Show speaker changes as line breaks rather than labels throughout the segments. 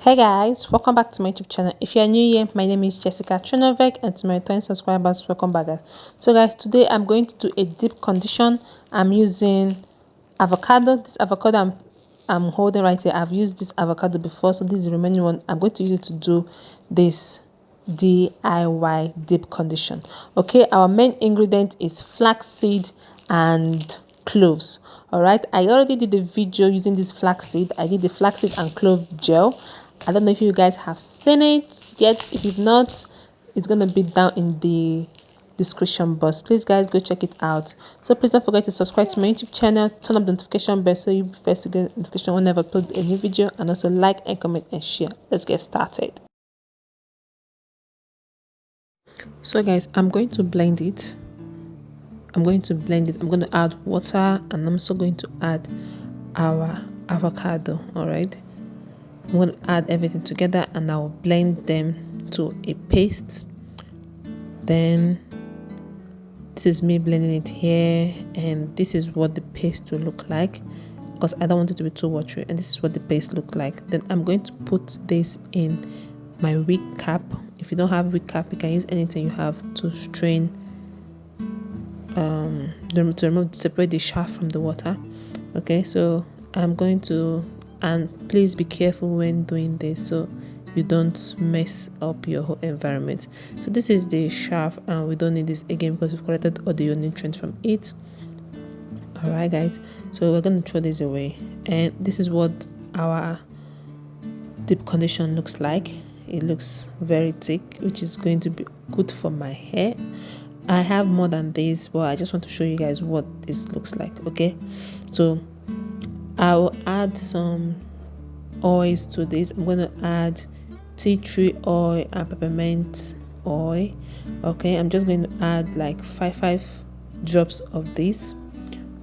Hey guys, welcome back to my YouTube channel. If you are new here, my name is jessicatrnovec, and to my returning subscribers, welcome back guys. So guys, today I'm going to do a deep condition. I'm using avocado. This avocado I'm holding right here, I've used this avocado before, so this is the remaining one. I'm going to use it to do this DIY deep condition. Okay, our main ingredient is flaxseed and cloves. All right, I already did a video using this flaxseed. I did the flaxseed and clove gel. I don't know if you guys have seen it yet. If you've not, it's gonna be down in the description box. Please guys, go check it out. So please don't forget to subscribe to my YouTube channel, turn on the notification bell so you'll be first to get notification whenever I upload a new video, and also like and comment and share. Let's get started. So guys, I'm going to blend it. I'm going to add water, and I'm also going to add our avocado. All right, I'm going to add everything together and I'll blend them to a paste. Then this is me blending it here, and this is what the paste will look like, because I don't want it to be too watery, and this is what the paste look like. Then I'm going to put this in my wig cap. If you don't have wig cap, you can use anything you have to strain, to separate the shaft from the water. Okay, so I'm going to, and please be careful when doing this so you don't mess up your whole environment. So this is the shaft, and we don't need this again because we've collected all the nutrients from it. All right guys, so we're going to throw this away, and this is what our deep condition looks like. It looks very thick, which is going to be good for my hair. I have more than this, but I just want to show you guys what this looks like. Okay, so I will add some oils to this. I'm going to add tea tree oil and peppermint oil. Okay, I'm just going to add like five drops of this.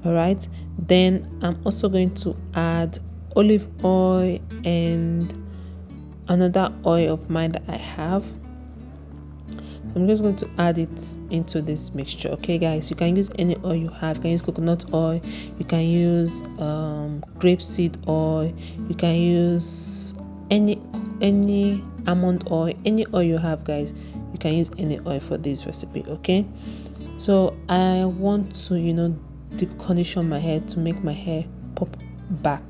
All right, then I'm also going to add olive oil and another oil of mine that I have. So I'm just going to add it into this mixture. Okay guys, you can use any oil you have. You can use coconut oil, you can use grapeseed oil, you can use any almond oil, any oil you have guys. You can use any oil for this recipe. Okay, so I want to deep condition my hair to make my hair pop back,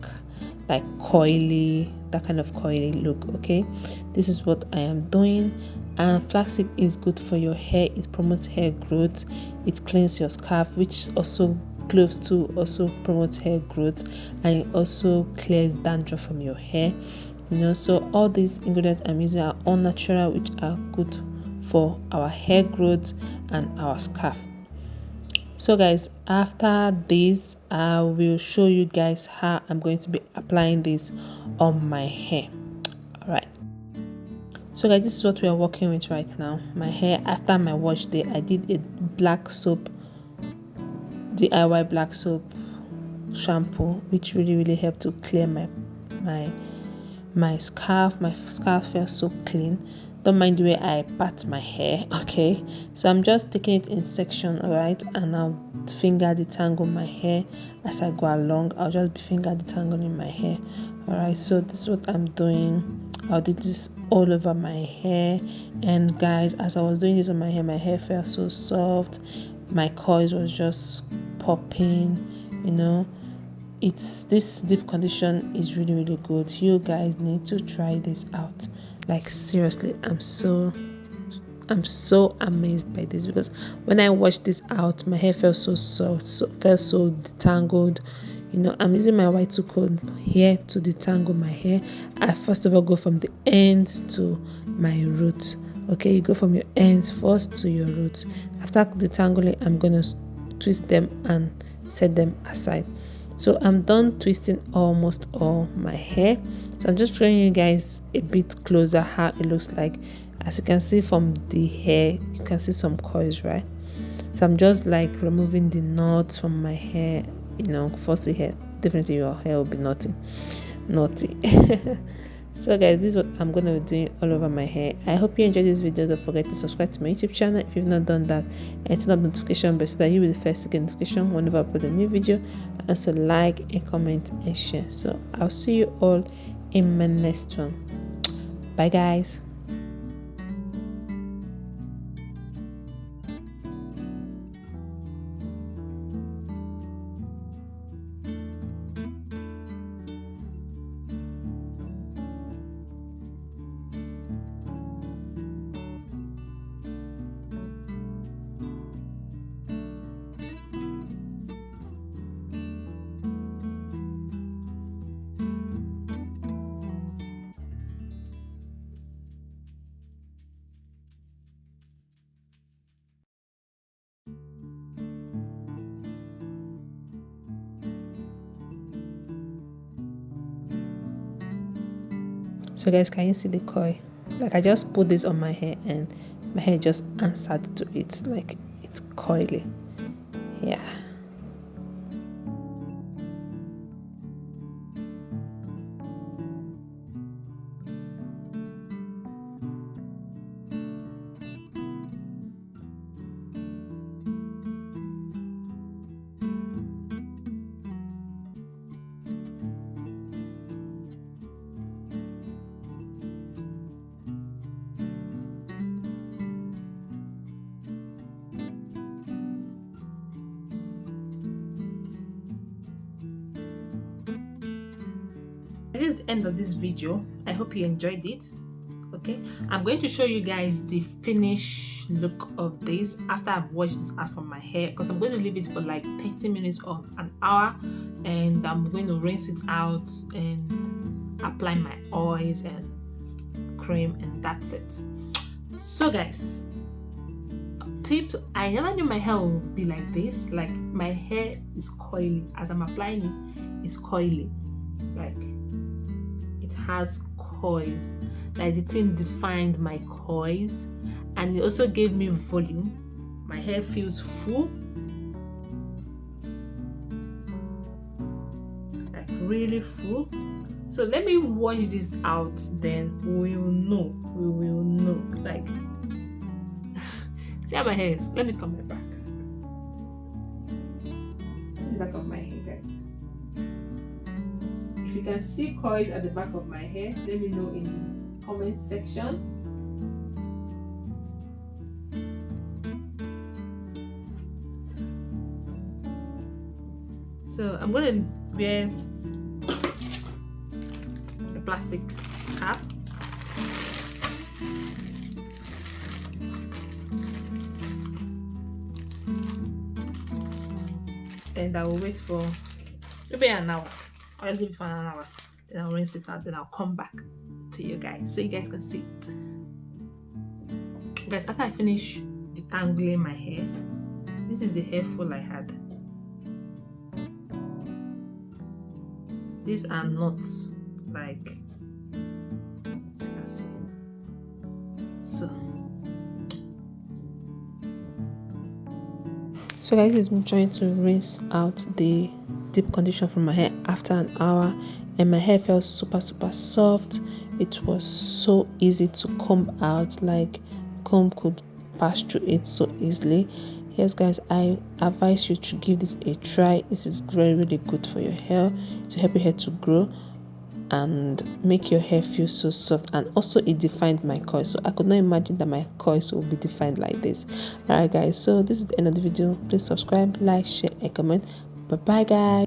like coily, that kind of coily look. Okay, this is what I am doing. And flaxseed is good for your hair. It promotes hair growth, it cleans your scalp, which also cloves too also promotes hair growth, and it also clears dandruff from your hair. So all these ingredients I'm using are all natural, which are good for our hair growth and our scalp. So guys, after this I will show you guys how I'm going to be applying this on my hair. All right, so guys, this is what we are working with right now. My hair, after my wash day, I did a black soap, DIY black soap shampoo, which really helped to clear my scalp. My scalp felt so clean. Don't mind the way I pat my hair. Okay, so I'm just taking it in section. All right, and I'll finger detangle my hair as I go along. I'll just be finger detangling my hair. All right, so this is what I'm doing. I'll do this all over my hair, and guys, as I was doing this on my hair felt so soft. My coils was just popping. This deep condition is really good. You guys need to try this out. Like seriously, I'm so amazed by this, because when I washed this out, my hair felt so soft, felt so detangled. I'm using my white comb here to detangle my hair. I first of all go from the ends to my roots. Okay, you go from your ends first to your roots. After detangling, I'm gonna twist them and set them aside. So I'm done twisting almost all my hair. So I'm just showing you guys a bit closer how it looks like. As you can see from the hair, you can see some coils, right? So I'm just like removing the knots from my hair. First hair, definitely your hair will be naughty. So guys, this is what I'm gonna be doing all over my hair. I hope you enjoyed this video. Don't forget to subscribe to my YouTube channel if you've not done that, and turn on the notification bell so that you'll be the first to get notification whenever I upload a new video. And also like and comment and share. So I'll see you all in my next one. Bye guys. So guys, can you see the coil? Like I just put this on my hair and my hair just answered to it. Like it's coily. Yeah. This is the end of this video. I hope you enjoyed it. Okay, I'm going to show you guys the finished look of this after I've washed this out from my hair, because I'm going to leave it for like 30 minutes or an hour, and I'm going to rinse it out and apply my oils and cream, and that's it. So guys, tip, I never knew my hair would be like this. Like my hair is coily. As I'm applying it, it's coily. Like it has coils. Like the thing defined my coils, and it also gave me volume. My hair feels full, like really full. So let me wash this out, then we will know. Like see how my hair is. Let me turn my back. The back of my hair, guys. If you can see coils at the back of my hair, let me know in the comment section. So I'm going to wear a plastic cap. And I will wait for maybe an hour. I'll just leave it for an hour. Then I'll rinse it out. Then I'll come back to you guys so you guys can see it. Guys, after I finish detangling my hair, this is the hair fall I had. These are not like, as you can see. So guys, it's been trying to rinse out the deep conditioner from my hair after an hour, and my hair felt super soft. It was so easy to comb out, like comb could pass through it so easily. Yes guys, I advise you to give this a try. This is really good for your hair, to help your hair to grow and make your hair feel so soft. And also it defined my coils, so I could not imagine that my coils will be defined like this. All right guys, so this is the end of the video. Please subscribe, like, share and comment. Bye bye guys.